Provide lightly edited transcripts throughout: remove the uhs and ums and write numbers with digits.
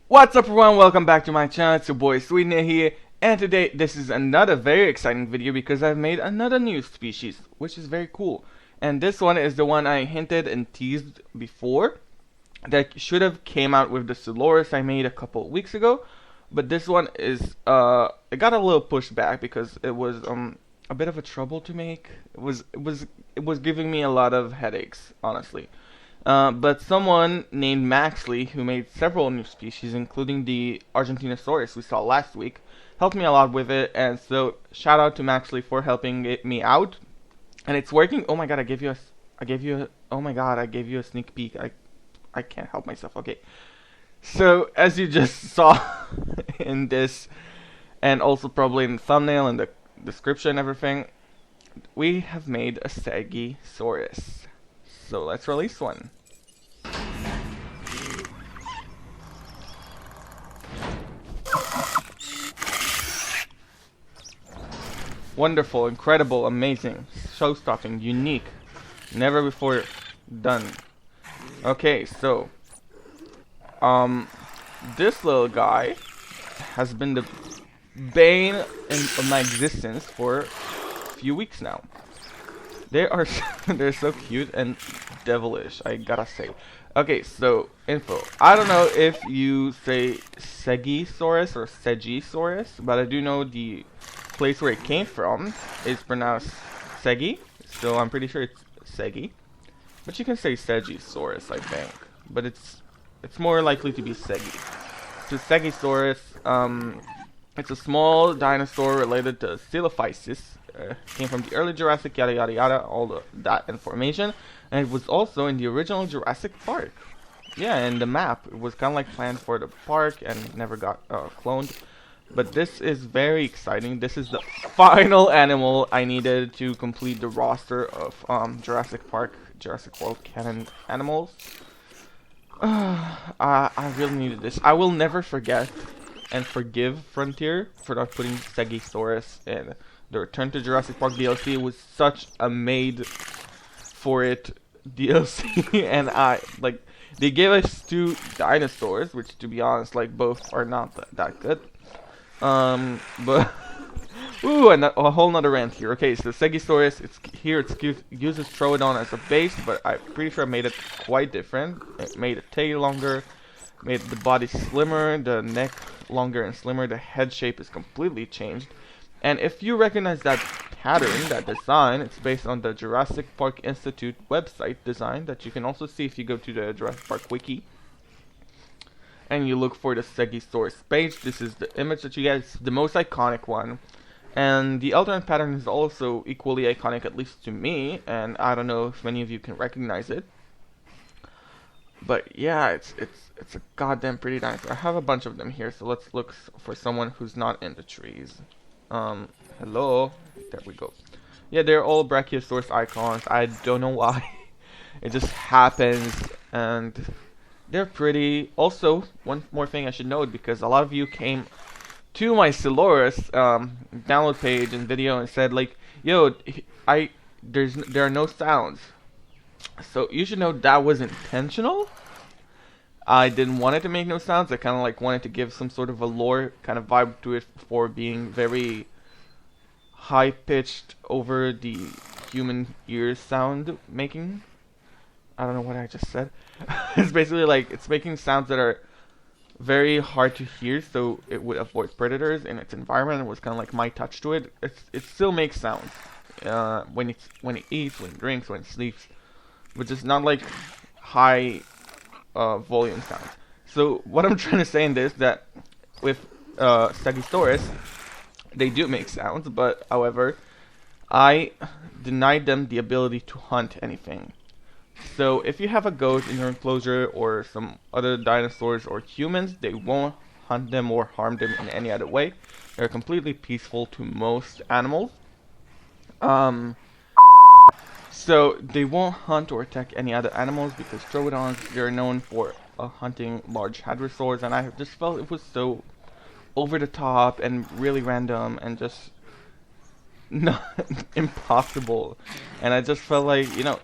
What's up everyone, welcome back to my channel, it's your boy Sweetney here, and today this is another very exciting video because I've made another new species, which is very cool. And this one is the one I hinted and teased before, that should have came out with the SEGISAURUS I made a couple of weeks ago, but this one is, it got a little pushed back because it was, a bit of a trouble to make. It was giving me a lot of headaches, honestly. But someone named Maxley, who made several new species, including the Argentinosaurus we saw last week, helped me a lot with it, and so shout out to Maxley for helping me out. And it's working. Oh my god, oh my god, I gave you a sneak peek. I can't help myself. Okay. So, as you just saw in this, and also probably in the thumbnail and the description and everything, we have made a SEGISAURUS. So let's release one. Wonderful, incredible, amazing, show-stopping, unique, never before done. Okay, so this little guy has been the bane of my existence for a few weeks now. They're so cute and devilish, I gotta say. Okay, so info. I don't know if you say SEGISAURUS or SEGISAURUS, but I do know the place where it came from is pronounced Segi, so I'm pretty sure it's Segi. But you can say SEGISAURUS, I think. But it's more likely to be Segi. So SEGISAURUS, it's a small dinosaur related to Silophysis. Came from the early Jurassic, yada yada yada, all that information. And it was also in the original Jurassic Park. Yeah, in the map. It was kind of like planned for the park and never got cloned. But this is very exciting. This is the final animal I needed to complete the roster of Jurassic Park, Jurassic World canon animals. I really needed this. I will never forget and forgive Frontier for not putting SEGISAURUS in the Return to Jurassic Park DLC. It was such a made for it DLC, and they gave us two dinosaurs, which to be honest, like both are not that good. But ooh, and a whole nother rant here. Okay, so SEGISAURUS, it uses Troodon as a base, but I'm pretty sure I made it quite different. It made the tail longer, made the body slimmer, the neck longer and slimmer, the head shape is completely changed. And if you recognize that pattern, that design, it's based on the Jurassic Park Institute website design that you can also see if you go to the Jurassic Park wiki. And you look for the SEGISAURUS page. This is the image that you get. It's the most iconic one. And the alternate pattern is also equally iconic, at least to me. And I don't know if many of you can recognize it. But yeah, it's a goddamn pretty dinosaur. I have a bunch of them here, so let's look for someone who's not in the trees. Hello. There we go. Yeah, they're all Brachiosaurus icons. I don't know why. It just happens, and they're pretty. Also, one more thing I should note, because a lot of you came to my SEGISAURUS download page and video and said like, "Yo, there are no sounds." So you should know that was intentional. I didn't want it to make no sounds. I kind of like wanted to give some sort of a lore kind of vibe to it for being very high pitched over the human ear sound making. I don't know what I just said. It's basically like it's making sounds that are very hard to hear, so it would avoid predators in its environment. It was kind of like my touch to it. It still makes sounds when it eats, when it drinks, when it sleeps, but just not like high volume sounds. So what I'm trying to say in this, that with SEGISAURUS, they do make sounds, but however, I denied them the ability to hunt anything. So if you have a goat in your enclosure or some other dinosaurs or humans, they won't hunt them or harm them in any other way. They're completely peaceful to most animals. So they won't hunt or attack any other animals because Troodons, they're known for hunting large hadrosaurs, and I just felt it was so over the top and really random and just not impossible. And I just felt like, you know,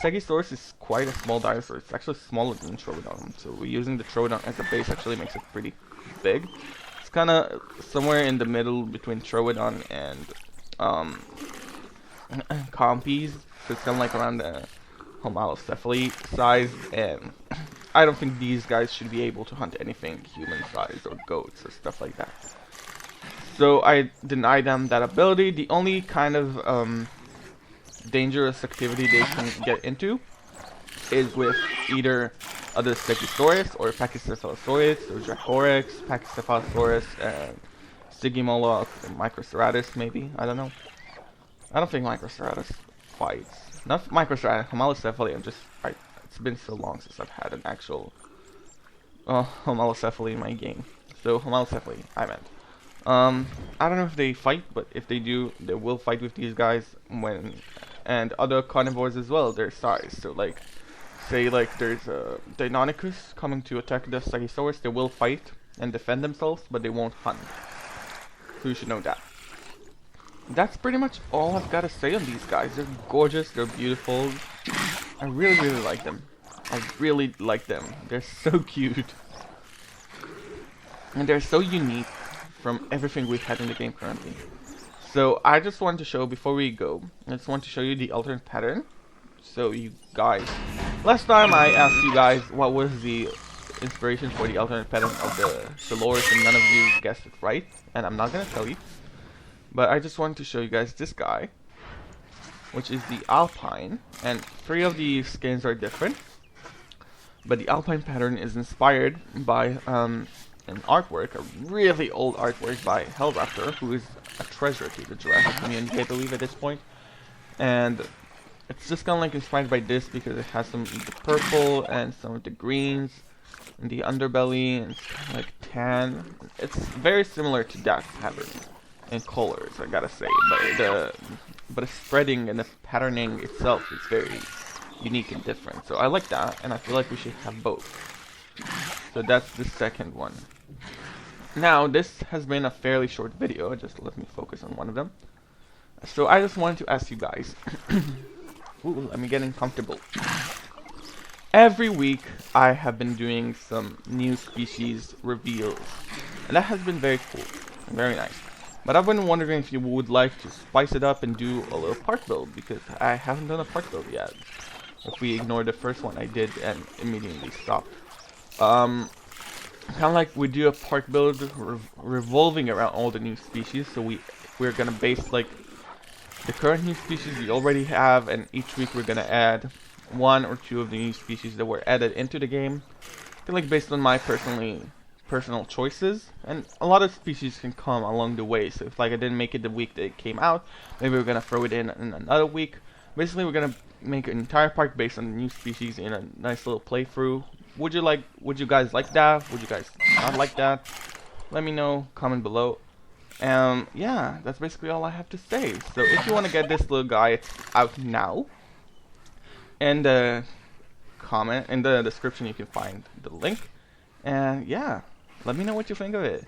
SEGISAURUS is quite a small dinosaur. It's actually smaller than Troodon. So using the Troodon as a base actually makes it pretty big. It's kind of somewhere in the middle between Troodon and Compies. So it's kind of like around the Homalocephaly size. And I don't think these guys should be able to hunt anything human size or goats or stuff like that. So I deny them that ability. The only kind of dangerous activity they can get into is with either other Stegosaurus or Pachycephalosaurus or Dracorex, Pachycephalosaurus, and Sigimola, Microceratus maybe. I don't know. I don't think Microceratus fights. Not Microceratus, Homalocephaly. It's been so long since I've had an actual Homalocephaly in my game. So Homalocephaly, I meant. I don't know if they fight, but if they do, they will fight with these guys and other carnivores as well, their size. So like, say like there's a Deinonychus coming to attack the Stegosaurus, they will fight and defend themselves, but they won't hunt. So you should know that. That's pretty much all I've got to say on these guys. They're gorgeous, they're beautiful. I really, really like them. I really like them. They're so cute. And they're so unique from everything we've had in the game currently. So I just want to show, before we go, I just want to show you the alternate pattern. So you guys, last time I asked you guys what was the inspiration for the alternate pattern of the Dolores, and none of you guessed it right, and I'm not gonna tell you. But I just wanted to show you guys this guy, which is the Alpine, and 3 of the skins are different. But the Alpine pattern is inspired by an artwork, a really old artwork by Hellraptor, who is a treasure to the Jurassic community, I believe, at this point. And it's just kind of like inspired by this because it has some of the purple and some of the greens in the underbelly, and it's kind of like tan. It's very similar to that pattern in colors, I gotta say, but the spreading and the patterning itself is very unique and different. So I like that, and I feel like we should have both. So that's the second one. Now, this has been a fairly short video, just let me focus on one of them. So I just wanted to ask you guys, ooh, let me get comfortable. Every week I have been doing some new species reveals, and that has been very cool, very nice. But I've been wondering if you would like to spice it up and do a little park build, because I haven't done a park build yet. If we ignore the first one I did and immediately stopped. Kind of like we do a park build revolving around all the new species. So we're gonna base like the current new species we already have, and each week we're gonna add 1 or 2 of the new species that were added into the game. I feel like based on my personal choices, and a lot of species can come along the way. So if like I didn't make it the week that it came out, maybe we're gonna throw it in another week. Basically, we're gonna make an entire park based on the new species in a nice little playthrough. Would you guys like that? Would you guys not like that? Let me know, comment below. Yeah, that's basically all I have to say. So if you want to get this little guy, it's out now. And comment in the description, you can find the link. And yeah, let me know what you think of it.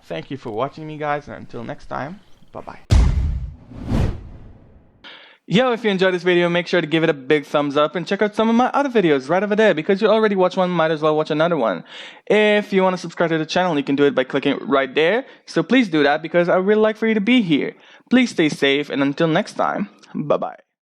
Thank you for watching me, guys, and until next time, bye-bye. Yo, if you enjoyed this video, make sure to give it a big thumbs up and check out some of my other videos right over there, because you already watched one, might as well watch another one. If you want to subscribe to the channel, you can do it by clicking right there. So please do that, because I would really like for you to be here. Please stay safe, and until next time, bye-bye.